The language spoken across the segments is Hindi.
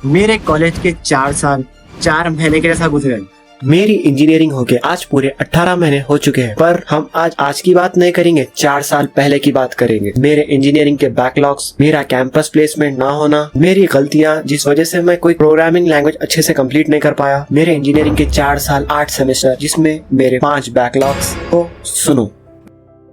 मेरे कॉलेज के 4 साल 4 महीने कैसा गुजरे। मेरी इंजीनियरिंग होके आज पूरे 18 महीने हो चुके हैं, पर हम आज की बात नहीं करेंगे, 4 साल पहले की बात करेंगे। मेरे इंजीनियरिंग के बैकलॉग्स, मेरा कैंपस प्लेसमेंट ना होना, मेरी गलतियां जिस वजह से मैं कोई प्रोग्रामिंग लैंग्वेज अच्छे से कंप्लीट नहीं कर पाया, मेरे इंजीनियरिंग के 4 साल 8 सेमेस्टर जिसमें मेरे 5 बैकलॉग्स को सुनो।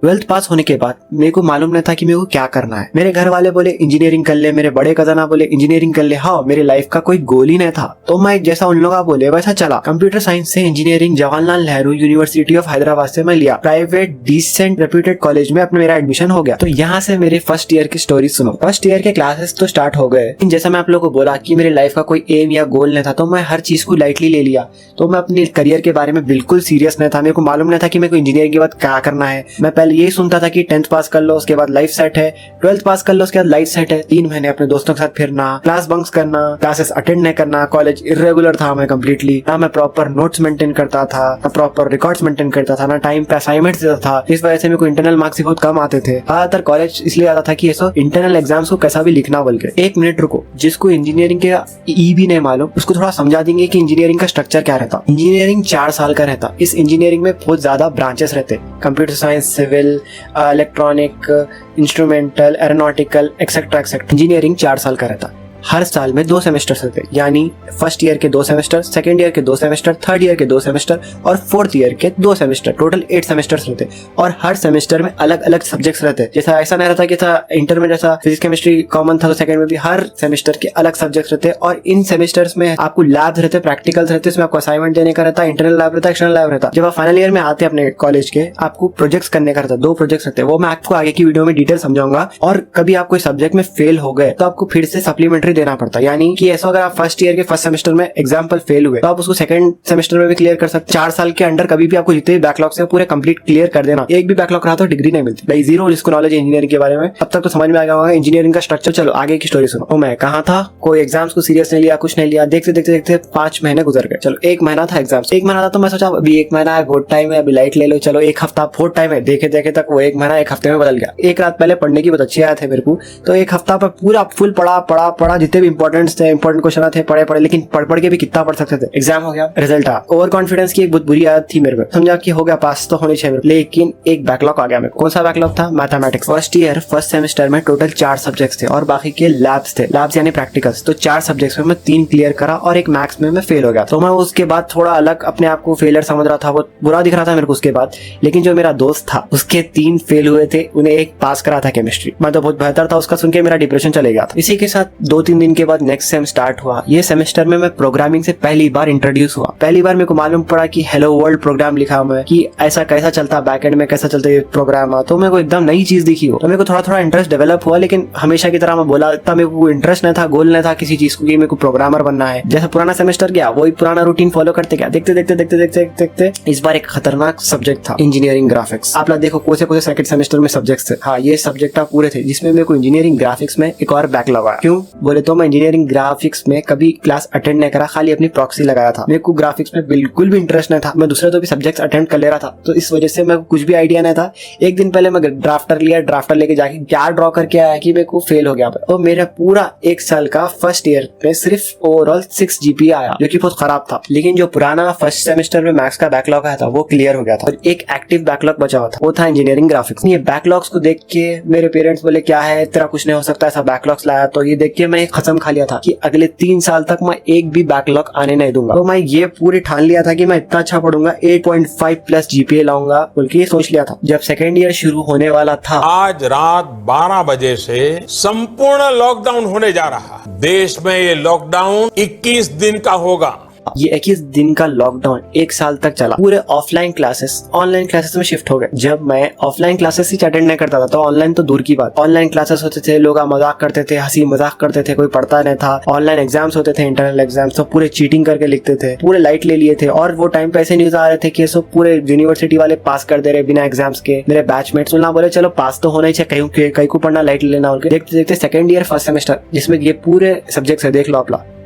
12th पास होने के बाद मेरे को मालूम नहीं था कि मेरे को क्या करना है। मेरे घर वाले बोले इंजीनियरिंग कर ले, मेरे बड़े कजन बोले इंजीनियरिंग कर ले। हाँ, मेरी लाइफ का कोई गोल ही नहीं था, तो मैं जैसा उन लोग बोले वैसा चला। कंप्यूटर साइंस से engineering Jawaharlal Nehru university of Hyderabad से मैं लिया। प्राइवेट डिसेंट रेप्यूटेड कॉलेज में अपने मेरा एडमिशन हो गया। तो यहाँ से मेरे फर्स्ट ईयर की स्टोरी सुनो। फर्स्ट ईयर के क्लासेस तो स्टार्ट हो गए। जैसा मैं आप लोगों को बोला कि मेरी लाइफ का कोई एम या गोल नहीं था, तो मैं हर चीज को लाइटली ले लिया। तो मैं अपने करियर के बारे में बिल्कुल सीरियस नहीं था। मेरे को मालूम नहीं था कि मेरे को इंजीनियरिंग के बाद क्या करना है। मैं पहले यही सुनता था कि 10th पास कर लो उसके बाद लाइफ सेट है, 12th पास कर लो उसके बाद लाइफ सेट है। 3 महीने अपने दोस्तों के साथ फिरना, क्लास बंक्स करना, क्लासेस अटेंड नहीं करना, कॉलेज इरेगुलर था मैं कम्प्लीटली। ना मैं प्रॉपर नोट्स मेंटेन करता था, ना प्रॉपर रिकॉर्ड्स मेंटेन करता था, ना टाइम पे असाइनमेंट्स देता था। इस वजह से मेरे को इंटरनल मार्क्स बहुत कम आते थे। ज्यादातर कॉलेज इसलिए आता था कि ऐसा इंटरनल एग्जाम्स को कैसा भी लिखना बोल के। 1 मिनट रुको, जिसको इंजीनियरिंग के ई भी नहीं मालूम उसको थोड़ा समझा देंगे कि इंजीनियरिंग का स्ट्रक्चर क्या रहता। इंजीनियरिंग 4 साल का रहता। इस इंजीनियरिंग में बहुत ज्यादा ब्रांचेस रहते, computer science, civil, electronic, instrumental, aeronautical etcetera etcetera. Engineering 4 साल का रहता। हर साल में 2 सेमेस्टर्स रहते, यानी फर्स्ट ईयर के 2 सेमेस्टर, सेकंड ईयर के 2 सेमेस्टर, थर्ड ईयर के 2 सेमेस्टर और फोर्थ ईयर के 2 सेमेस्टर। टोटल 8 सेमेस्टर्स रहते और हर सेमेस्टर में अलग अलग सब्जेक्ट्स रहते। जैसा ऐसा नहीं रहता कि इंटर में जैसा फिजिक्स केमिस्ट्री कॉमन था, तो सेकंड में भी हर सेमेस्टर के अलग सब्जेक्ट्स रहते। और इन सेमेस्टर्स में आपको लैब्स रहते, प्रैक्टिकल्स रहते, इसमें आपको असाइनमेंट देने का रहता, इंटरनल लैब रहता, एक्सटर्नल लैब रहता। जब आप फाइनल ईयर में आते अपने कॉलेज के, आपको प्रोजेक्ट्स करने का रहता। 2 प्रोजेक्ट्स रहते, वो मैं आपको आगे की वीडियो में डिटेल समझाऊंगा। और कभी आप कोई सब्जेक्ट में फेल हो गए तो आपको फिर से सप्लीमेंट्री देना पड़ता, यानी कि ऐसा अगर आप फर्स्ट ईयर के फर्स्ट सेमेस्टर में एग्जाम्पल फेल हुए तो आप उसको सेकंड सेमेस्टर में भी क्लियर कर सकते। 4 साल के अंडर कभी भी आपको जितने भी बैकलॉग से पूरे कंप्लीट क्लियर कर देना। एक भी बैकलॉग रहा तो डिग्री नहीं मिलती। भाई जीरो जिसको नॉलेज इंजीनियरिंग के बारे में, अब तक तो समझ में आ गया होगा इंजीनियरिंग का स्ट्रक्चर। चलो आगे की स्टोरी सुनो। मैं कहाँ था, कोई एग्जाम्स को सीरियस नहीं लिया, कुछ नहीं लिया। देखते देखते देखते 5 महीने गुजर गए। चलो 1 महीना था एग्जाम्स। 1 महीना था तो मैं सोचा अभी 1 महीना है, बहुत टाइम है, अभी लाइट ले लो। चलो 1 हफ्ता बहुत टाइम है। देखे देखे तक वो 1 महीना 1 हफ्ते में बदल गया। एक रात पहले पढ़ने की बहुत अच्छी आया थे मेरे को, तो 1 हफ्ता पर पूरा फुल पढ़ा जितने भी इंपॉर्टेंट क्वेश्चन थे पढ़े, लेकिन पढ़ के भी कितना पढ़ सकते थे। एग्जाम हो गया, रिजल्ट आ। ओवर कॉन्फिडेंस की एक बहुत बुरी आदत थी मेरे में। समझा कि हो गया पास तो होने चाहिए, लेकिन एक बैकलॉग आ गया मेरे को। कौन सा बैकलॉग था? Mathematics. First year first semester में टोटल 4 सब्जेक्ट्स थे और बाकी के लैब्स थे, लैब्स यानी प्रैक्टिकल्स। तो 4 सब्जेक्ट्स में मैं 3 क्लियर करा और एक मैथ्स में मैं फेल हो गया। तो मैं उसके बाद थोड़ा अलग अपने आप को फेलियर समझ रहा था, बहुत बुरा दिख रहा था मेरे को उसके बाद। लेकिन जो मेरा दोस्त था उसके 3 फेल हुए थे, उन्हें 1 पास करा था केमिस्ट्री। मैं तो बहुत बेहतर था, उसका सुन के मेरा डिप्रेशन चले गया था। इसी के साथ 2-3 दिन के बाद नेक्स्ट सेम स्टार्ट हुआ। ये सेमेस्टर में मैं प्रोग्रामिंग से पहली बार इंट्रोड्यूस हुआ। पहली बार मेरे को मालूम पड़ा कि हेलो वर्ल्ड प्रोग्राम लिखा मैं, कि ऐसा कैसा चलता बैकएंड में, कैसा चलता ये प्रोग्राम। तो मेरे को एकदम नई चीज दिखी हो, तो मेरे को थोड़ा थोड़ा इंटरेस्ट डेवलप हुआ। लेकिन हमेशा की तरह मैं बोला, इतना मेरे को इंटरेस्ट नहीं था, गोल नहीं था किसी चीज को कि मेरे को प्रोग्रामर बनना है। जैसा पुराना सेमेस्टर गया वही पुराना रूटीन फॉलो करते गया। देखते देखते देखते देखते देखते इस बार एक खतरनाक सब्जेक्ट था, इंजीनियरिंग ग्राफिक्स। आप लोग देखो कौन से सेकंड सेमेस्टर में सब्जेक्ट्स थे। हाँ, ये सब्जेक्ट पूरे थे, जिसमें मेरे को इंजीनियरिंग ग्राफिक्स में एक और बैक लगा। क्यों बोले तो मैं इंजीनियरिंग ग्राफिक्स में कभी क्लास अटेंड नहीं करा, खाली अपनी प्रॉक्सी लगाया था। मेरे को ग्राफिक्स में बिल्कुल भी इंटरेस्ट नहीं था। मैं दूसरे तो भी सब्जेक्ट्स अटेम्प्ट कर ले रहा था, तो इस वजह से मैं कुछ भी आइडिया नहीं था। एक दिन पहले मैं ड्राफ्टर लिया, ड्राफ्टर लेके जाके क्या ड्रॉ करके आया कि मेरे को फेल हो गया। और मेरा पूरा 1 साल का फर्स्ट ईयर में सिर्फ ओवरऑल 6 GPA आया, जो कि बहुत खराब था। लेकिन जो पुराना फर्स्ट सेमेस्टर में मैथ्स का बैकलॉग आया था वो क्लियर हो गया था। और एक एक्टिव बैकलॉग बचा हुआ था, वो था इंजीनियरिंग ग्राफिक्स। ये बैकलॉग्स को देख के मेरे पेरेंट्स बोले क्या है तेरा, कुछ नहीं हो सकता, ऐसा बैकलॉग्स लाया। तो ये देख के मैं एक कसम खा लिया था कि अगले 3 साल तक मैं एक भी बैकलॉग आने नहीं दूंगा। तो मैं ये पूरी ठान लिया था कि मैं इतना अच्छा पढ़ूंगा, 8.5+ GPA लाऊंगा बोल के सोच लिया था। जब सेकेंड ईयर शुरू होने वाला था, आज रात 12 बजे से संपूर्ण लॉकडाउन होने जा रहा है। देश में ये लॉकडाउन 21 दिन का होगा। ये 21 दिन का लॉकडाउन 1 साल तक चला। पूरे ऑफलाइन क्लासेस ऑनलाइन क्लासेस में शिफ्ट हो गए। जब मैं ऑफलाइन क्लासेस ही अटेंड नहीं करता था, तो ऑनलाइन तो दूर की बात। ऑनलाइन क्लासेस होते थे, लोग मजाक करते थे, हंसी मजाक करते थे, कोई पढ़ता नहीं था। ऑनलाइन एग्जाम्स होते थे, इंटरनल एग्जाम्स, तो पूरे चीटिंग करके लिखते थे, पूरे लाइट ले लिए थे। और वो टाइम पे ऐसे न्यूज आ रहे थे कि सब पूरे यूनिवर्सिटी वाले पास कर दे रहे बिना एग्जाम्स के। मेरे बैचमेट्स ना बोले चलो पास तो होना ही चाहिए, कहीं को पढ़ना लाइट लेना। देखते देखते सेकंड ईयर फर्स्ट सेमेस्टर, जिसमें ये पूरे सब्जेक्ट्स है, देख लो आप लोग।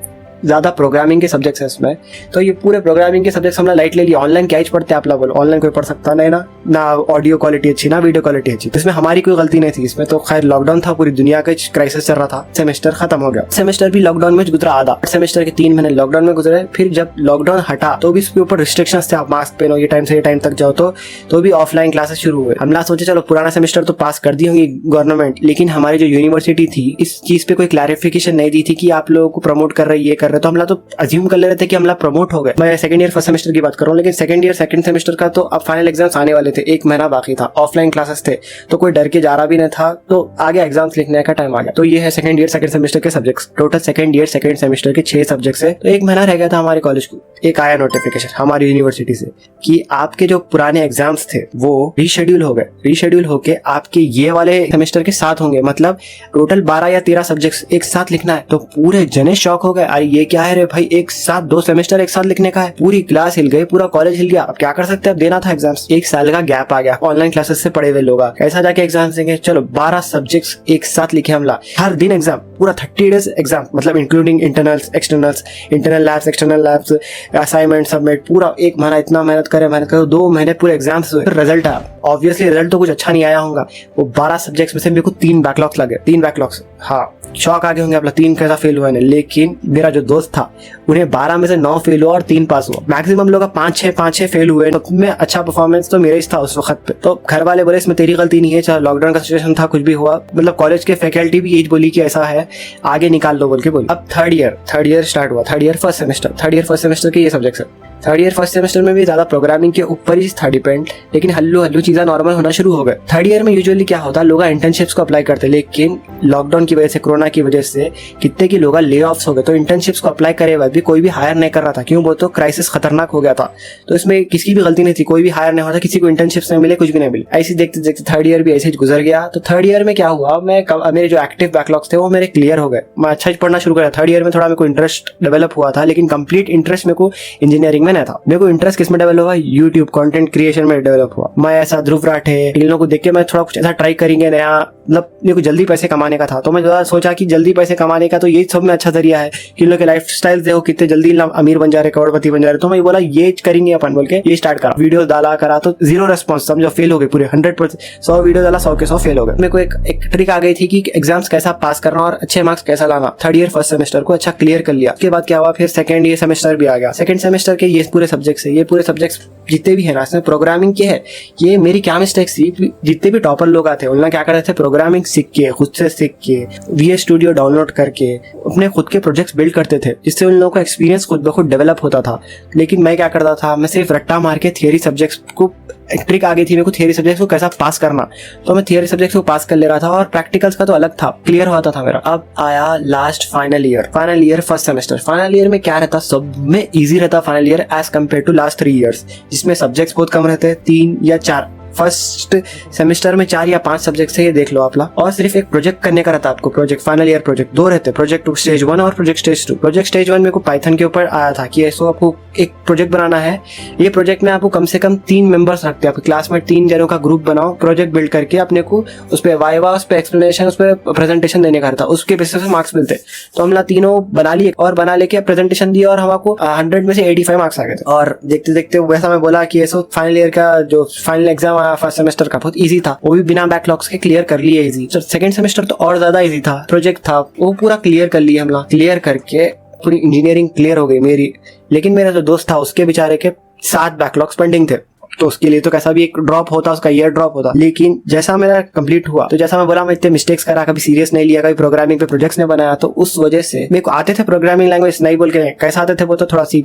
ज्यादा प्रोग्रामिंग के सब्जेक्ट्स है इसमें। तो ये पूरे प्रोग्रामिंग के सब्जेक्ट्स हमने लाइट ले लिया। ऑनलाइन क्या ही पढ़ते हैं आप लोग बोलो, ऑनलाइन कोई पढ़ सकता नहीं ना ऑडियो क्वालिटी अच्छी ना वीडियो क्वालिटी अच्छी। तो इसमें हमारी कोई गलती नहीं थी इसमें। तो खैर लॉकडाउन था, पूरी दुनिया का क्राइसिस चल रहा था, सेमेस्टर खत्म हो गया। सेमेस्टर भी लॉकडाउन में गुजरा आधा, सेमेस्टर के 3 महीने लॉकडाउन में गुजरे। फिर जब लॉकडाउन हटा तो भी इसके ऊपर रिस्ट्रिक्शंस थे, आप मास्क पहनो, ये टाइम से ये टाइम तक जाओ। तो भी ऑफलाइन क्लासेस शुरू हुए। हमने सोचे चलो पुराना सेमेस्टर तो पास कर दी होगी गवर्नमेंट, लेकिन हमारी जो यूनिवर्सिटी थी इस चीज पे कोई क्लैरिफिकेशन नहीं दी थी कि आप लोगों को प्रमोट कर रहे ये कर रहे। तो हम तो अज्यूम कर ले रहे थे कि हम प्रमोट हो गए। मैं सेकंड ईयर फर्स्ट सेमेस्टर की बात कर रहा हूँ, लेकिन सेकंड ईयर सेकंड सेमेस्टर का तो अब फाइनल एग्जाम्स आने वाले थे, 1 महीना बाकी था, ऑफलाइन क्लासेस थे, तो कोई डर के जा रहा भी नहीं था। तो आगे एग्जाम्स लिखने का टाइम आ गया। तो ये है सेकंड ईयर सेकंड सेमेस्टर के subjects. Total second year second semester के 6 सब्जेक्ट्स है। तो 1 महीना रह गया था हमारे कॉलेज को। एक आया नोटिफिकेशन हमारी यूनिवर्सिटी से कि आपके जो पुराने एग्जाम्स थे वो रीशेड्यूल हो गए। रीशेड्यूल होके आपके ये वाले सेमेस्टर के साथ होंगे, मतलब टोटल 12 या 13 सब्जेक्ट्स एक साथ लिखना है। तो पूरे जने शॉक हो गए, अरे ये क्या है रे भाई, एक साथ 2 सेमेस्टर एक साथ लिखने का है। पूरी क्लास हिल गई, पूरा कॉलेज हिल गया। अब क्या कर सकते हैं, अब देना था एग्जाम्स। 1 साल का गैप आ गया ऑनलाइन क्लासेस से पढ़े हुए लोग, कैसा जाके एग्जाम्स देंगे। चलो 12 सब्जेक्ट्स एक साथ लिखे हमला, हर दिन एग्जाम, पूरा 30 डेज एग्जाम, मतलब including internals externals, internal labs external labs, assignment submit, पूरा 1 महीना इतना मेहनत करे 2 महीने पूरे एग्जाम्स हुए। रिजल्ट आया, ऑब्वियसली रिजल्ट तो कुछ अच्छा नहीं आया होगा। वो 12 सब्जेक्ट्स में से मेरे को 3 बैकलॉग्स लगे, 3 बैकलॉग्स। हाँ शौक आगे होंगे आप 3 कैसा फेल हुआ है। लेकिन मेरा जो दोस्त था उन्हें 12 में से 9 फेल हुआ और 3 पास हुआ। मैक्सिमम लोग 5-6 फेल हुए। तो में अच्छा परफॉर्मेंस तो मेरा ही था उस वक्त पे। तो घर वाले बोले इसमें तेरी गलती नहीं है, चाहे लॉकडाउन का सिचुएशन था, कुछ भी हुआ, मतलब कॉलेज के फैकल्टी भी यही बोली कि ऐसा है, आगे निकाल लो बोल के बोली। अब थर्ड ईयर स्टार्ट हुआ, थर्ड ईयर फर्स्ट सेमेस्टर के ये सब्जेक्ट्स है। थर्ड ईयर फर्स्ट सेमेस्टर में भी ज्यादा प्रोग्रामिंग के ऊपर ही था डिपेंड, लेकिन हल्लू चीजें नॉर्मल होना शुरू हो गए। थर्ड ईयर में यूजुअली क्या होता है, लोग इंटर्नशिप्स को अप्लाई करते, लेकिन लॉकडाउन की वजह से, कोरोना की वजह से कितने की लोग ले ऑफ्स हो गए। तो इंटर्नशिप्स को अप्लाई करे बाद भी कोई भी हायर नहीं कर रहा था। क्यों बोल तो क्राइसिस खतरनाक हो गया था। तो इसमें किसी भी गलती नहीं थी, कोई भी हायर नहीं होता, किसी को इंटर्नशिप्स नहीं मिले, कुछ भी नहीं मिले। ऐसे देखते देखते थर्ड ईयर भी ऐसे ही गुजर गया। तो थर्ड ईयर में क्या हुआ, मेरे जो एक्टिव बैकलॉग्स थे वो मेरे क्लियर हो गए। मैं अच्छा पढ़ना शुरू किया। थर्ड ईयर में थोड़ा मेरे को इंटरेस्ट डेवलप हुआ था, लेकिन कंप्लीट इंटरेस्ट मेरे को इंजीनियरिंग में नहीं था। मेरे को इंटरेस्ट किसमें डेवलप हुआ, यूट्यूब कंटेंट क्रिएशन में डेवलप हुआ। मैं ऐसा ध्रुव राठे इन लोगों को देख के मैं थोड़ा कुछ ऐसा ट्राई करेंगे नया, मतलब मेरे को जल्दी पैसे कमाने का था। तो मैं सोचा कि जल्दी पैसे कमाने का तो ये सब में अच्छा जरिया है कि इन लोग के लाइफ स्टाइल देखो कितने जल्दी अमीर बन जा रहे, करोड़पति बन जा रहे। तो मैं बोला ये करेंगे अपन बोल के ये स्टार्ट करा। वीडियो डाला करा तो 0 रेस्पॉन्स, समझो फेल हो गए पूरे 100%। 100 वीडियो डाला, 100 के 100 फेल हो गए। मेरे को एक ट्रिक आ गई थी कि एग्जाम्स कैसा पास करना और अच्छे मार्क्स कैसा लाना। थर्ड ईयर फर्स्ट सेमेस्टर को अच्छा क्लियर कर लिया। उसके बाद क्या हुआ, फिर सेकंड ईयर सेमेस्टर भी आ गया। सेकंड सेमेस्टर के ये पूरे सब्जेक्ट्स है, ये पूरे सब्जेक्ट्स जितने भी है ना, इसमें प्रोग्रामिंग के है। ये मेरी क्या मिस्टेक थी, जितने भी टॉपर लोग आते हैं उन्होंने क्या करते थे, प्रोग्रामिंग सीख के, खुद से सीख के, VS स्टूडियो डाउनलोड करके अपने खुद के प्रोजेक्ट्स बिल्ड करते थे, जिससे उन लोगों का एक्सपीरियंस खुद ब खुद डेवलप होता था। लेकिन मैं क्या करता था, मैं सिर्फ रट्टा मार के थियरी सब्जेक्ट्स को, एक ट्रिक आ गई थी मेरे को थियरी सब्जेक्ट्स को कैसा पास करना। तो मैं थियरी सब्जेक्ट्स को पास कर ले रहा था और प्रैक्टिकल्स का तो अलग था, क्लियर होता था मेरा। अब आया last final year first semester. Final year में क्या रहता, सब में इजी रहता final year as compare to last 3 years, जिसमें सब्जेक्ट्स बहुत कम रहते हैं, 3 या 4। फर्स्ट सेमेस्टर में 4 या 5 सब्जेक्ट है, ये देख लो आप ला। और सिर्फ एक प्रोजेक्ट करने का रहता आपको, प्रोजेक्ट फाइनल ईयर प्रोजेक्ट 2 रहते, प्रोजेक्ट स्टेज 1 और प्रोजेक्ट स्टेज 2। प्रोजेक्ट स्टेज 1 मेरे को पाइथन के ऊपर आया था कि ऐसा आपको एक प्रोजेक्ट बनाना है। ये प्रोजेक्ट में आपको कम से कम 3 मेंबर्स रखते हैं, आपके क्लास में 3 जनों का ग्रुप बनाओ, प्रोजेक्ट बिल्ड करके अपने को उस पर वाइवा, उस पर एक्सप्लेनेशन, उस पर प्रेजेंटेशन देने का रहता, उसके बेसिस पे मार्क्स मिलते। तो हम तीनों बना लिए और बना लेके प्रेजेंटेशन दिया और हमको 100 में से 85 मार्क्स आ गए थे। और देखते देखते वैसा मैं बोला कि ऐसा फाइनल ईयर का जो फाइनल एग्जाम आया फर्स्ट सेमेस्टर का बहुत इजी था, वो भी बिना बैकलॉग्स के क्लियर कर लिए इजी। सेकंड सेमेस्टर तो और ज्यादा इजी था, प्रोजेक्ट था वो पूरा क्लियर कर लिया हमला। क्लियर करके पूरी इंजीनियरिंग क्लियर हो गई मेरी। लेकिन मेरा जो दोस्त था उसके बेचारे के 7 बैकलॉग्स पेंडिंग थे, तो उसके लिए तो कैसा भी एक ड्रॉप होता, उसका ईयर ड्रॉप होता। लेकिन जैसा मेरा कंप्लीट हुआ, तो जैसा मैं बोला मैं इतने मिस्टेक्स करा, कभी सीरियस नहीं लिया, कभी प्रोग्रामिंग पे प्रोजेक्ट्स नहीं बनाया, तो उस वजह से मेरे को आते थे प्रोग्रामिंग लैंग्वेज नहीं बोल के, कैसा आते थे वो तो थोड़ा C++,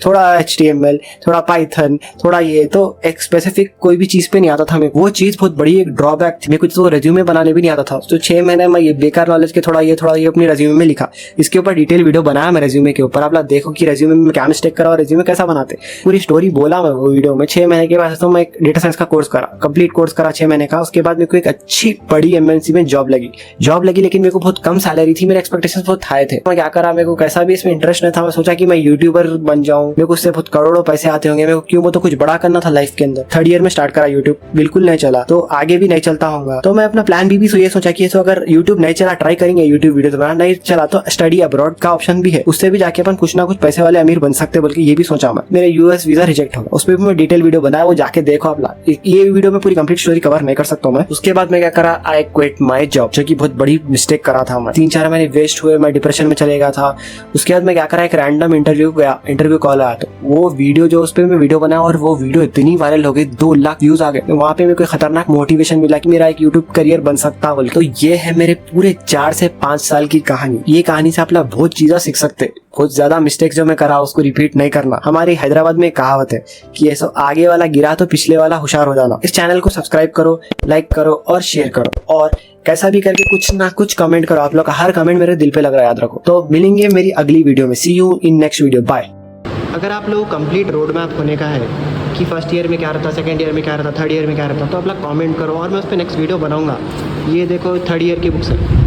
थोड़ा HTML, थोड़ा पाइथन, थोड़ा ये, तो एक स्पेसिफिक कोई भी चीज पे नहीं आता था मेरे। वो चीज बहुत बड़ी एक ड्रॉबैक थी। मेरे को तो रेज्यूमे बनाने भी नहीं आता था। तो 6 महीने में ये बेकार नॉलेज के थोड़ा ये अपनी रेज्यूमे में लिखा। इसके ऊपर डिटेल वीडियो बनाया मैं रेज्यूमे के ऊपर। आप लोग देखो कि रेज्यूमे में क्या मिस्टेक करा और रेज्यूमे कैसा बनाते, पूरी स्टोरी बोला मैं वो वीडियो में। 6 6 महीने के बाद तो मैं एक डेटा साइंस का कोर्स करा, कंप्लीट कोर्स करा 6 महीने का। उसके बाद मेरे को एक अच्छी बड़ी एमएनसी में जॉब लगी लेकिन मेरे को बहुत कम सैलरी थी, मेरे एक्सपेक्टेशंस बहुत हाई थे। मैं क्या करा, मेरे को कैसा भी इसमें इंटरेस्ट नहीं था। मैं सोचा कि मैं यूट्यूबर बन जाऊं, मेरे को उससे बहुत करोड़ों पैसे आते होंगे, मेरे को क्यों, वो तो कुछ बड़ा करना था लाइफ के अंदर। 3rd ईयर में स्टार्ट करा यूट्यूब, बिल्कुल नहीं चला, तो आगे भी नहीं चलता होगा। तो मैं अपना प्लान भी ये सोचा कि अगर यूट्यूब नहीं चला, ट्राई करेंगे यूट्यूब वीडियो बनाना, नहीं चला तो स्टडी अब्रॉड का ऑप्शन भी है, उससे भी जाके अपन कुछ ना कुछ पैसे वाले अमीर बन सकते, बल्कि ये भी सोचा मैं। मेरा यूएस वीजा रिजेक्ट होगा, उस पर भी मैं डिटेल वीडियो बनाया, वो जाके देखो आप। ये वीडियो में पूरी कंप्लीट स्टोरी कवर नहीं कर सकता मैं। उसके बाद मैं क्या करा, आई क्विट माई जॉब, जो कि बहुत बड़ी मिस्टेक करा था मैं। 3-4 महीने वेस्ट हुए, मैं डिप्रेशन में चले गया था। उसके बाद मैं क्या करा, एक रैंडम इंटरव्यू कॉल आया, तो वो वीडियो जो उस पर मैं वीडियो बनाया और वो वीडियो इतनी वायरल हो गई, 2 लाख व्यूज आ गए। तो वहाँ पे मेरे को खतरनाक मोटिवेशन मिला कि मेरा एक यूट्यूब करियर बन सकता है। तो ये है मेरे पूरे 4 से 5 साल की कहानी। ये कहानी से आप लोग बहुत चीजें सीख सकते, बहुत ज्यादा मिस्टेक्स जो मैं करा उसको रिपीट नहीं करना। हमारे हैदराबाद में एक कहावत है कि ऐसा आगे वाला गिरा तो पिछले वाला होशियार हो जाना। इस चैनल को सब्सक्राइब करो, लाइक करो और शेयर करो, और कैसा भी करके कुछ ना कुछ कमेंट करो। आप लोग का हर कमेंट मेरे दिल पे लग रहा है, याद रखो। तो मिलेंगे मेरी अगली वीडियो में। See you in next video, bye. अगर आप लोग कंप्लीट रोड मैप होने का है कि फर्स्ट ईयर में क्या रहता, सेकंड ईयर में क्या रहता, 3rd ईयर में क्या रहता, तो आप लोग कमेंट करो और मैं उस पर नेक्स्ट वीडियो बनाऊंगा। ये देखो 3rd ईयर की बुक्स है।